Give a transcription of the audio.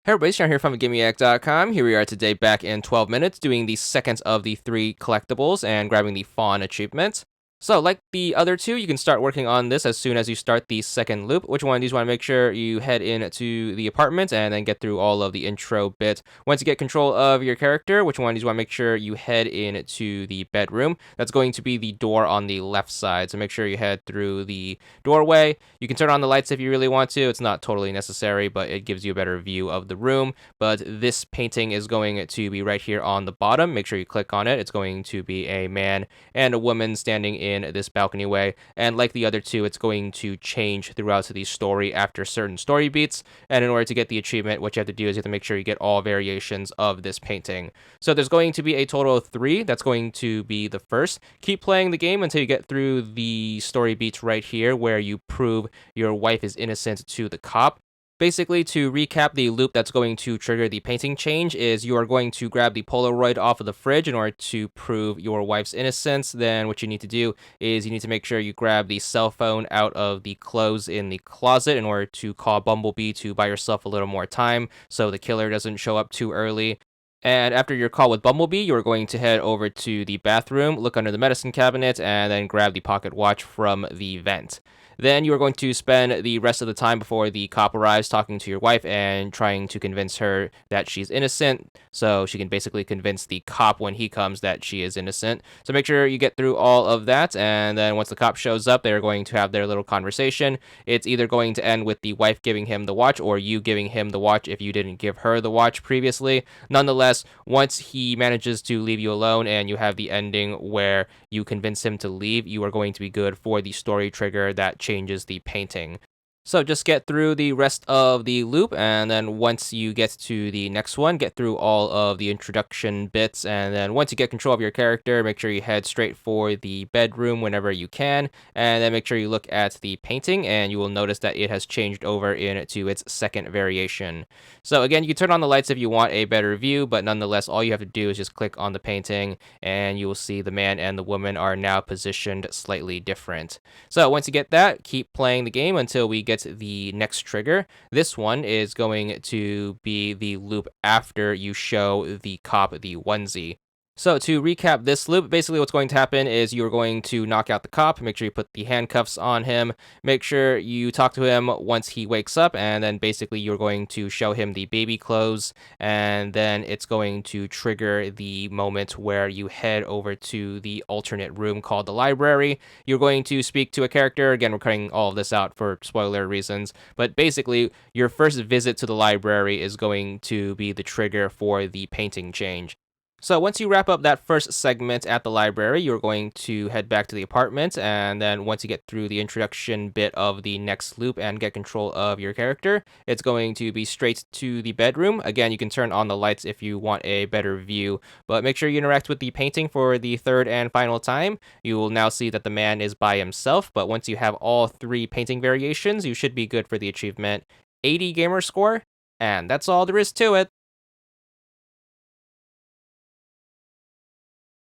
Hey everybody, Sean here from VidGamiac.com. Here we are today back in 12 minutes doing the second of the 3 collectibles and grabbing the Faun achievement. So, like the other two, you can start working on this as soon as you start the second loop. Which one do you want to make sure you head into the apartment and then get through all of the intro bit. Once you get control of your character, which one do you want to make sure you head into the bedroom? That's going to be the door on the left side, so make sure you head through the doorway. You can turn on the lights if you really want to. It's not totally necessary, but it gives you a better view of the room. But this painting is going to be right here on the bottom. Make sure you click on it. It's going to be a man and a woman standing in this balcony way, and like the other two, it's going to change throughout the story after certain story beats. And in order to get the achievement, what you have to do is you have to make sure you get all variations of this painting. So there's going to be a total of 3. That's going to be the first. Keep playing the game until you get through the story beats right here where you prove your wife is innocent to the cop. Basically, to recap, the loop that's going to trigger the painting change is you are going to grab the Polaroid off of the fridge in order to prove your wife's innocence. Then what you need to do is you need to make sure you grab the cell phone out of the clothes in the closet in order to call Bumblebee to buy yourself a little more time so the killer doesn't show up too early. And after your call with Bumblebee, you're going to head over to the bathroom, look under the medicine cabinet, and then grab the pocket watch from the vent. Then you are going to spend the rest of the time before the cop arrives talking to your wife and trying to convince her that she's innocent, so she can basically convince the cop when he comes that she is innocent. So make sure you get through all of that, and then once the cop shows up, they're going to have their little conversation. It's either going to end with the wife giving him the watch or you giving him the watch if you didn't give her the watch previously. Nonetheless, once he manages to leave you alone and you have the ending where you convince him to leave, you are going to be good for the story trigger that changes the painting. So just get through the rest of the loop, and then once you get to the next one, get through all of the introduction bits, and then once you get control of your character, make sure you head straight for the bedroom whenever you can, and then make sure you look at the painting, and you will notice that it has changed over into its second variation. So again, you can turn on the lights if you want a better view, but nonetheless, all you have to do is just click on the painting, and you will see the man and the woman are now positioned slightly different. So once you get that, keep playing the game until we get the next trigger. This one is going to be the loop after you show the cop the onesie. So to recap this loop, basically what's going to happen is you're going to knock out the cop, make sure you put the handcuffs on him, make sure you talk to him once he wakes up, and then basically you're going to show him the baby clothes, and then it's going to trigger the moment where you head over to the alternate room called the library. You're going to speak to a character. Again, we're cutting all of this out for spoiler reasons, but basically your first visit to the library is going to be the trigger for the painting change. So once you wrap up that first segment at the library, you're going to head back to the apartment, and then once you get through the introduction bit of the next loop and get control of your character, it's going to be straight to the bedroom. Again, you can turn on the lights if you want a better view, but make sure you interact with the painting for the third and final time. You will now see that the man is by himself, but once you have all 3 painting variations, you should be good for the achievement. 80 gamer score, and that's all there is to it.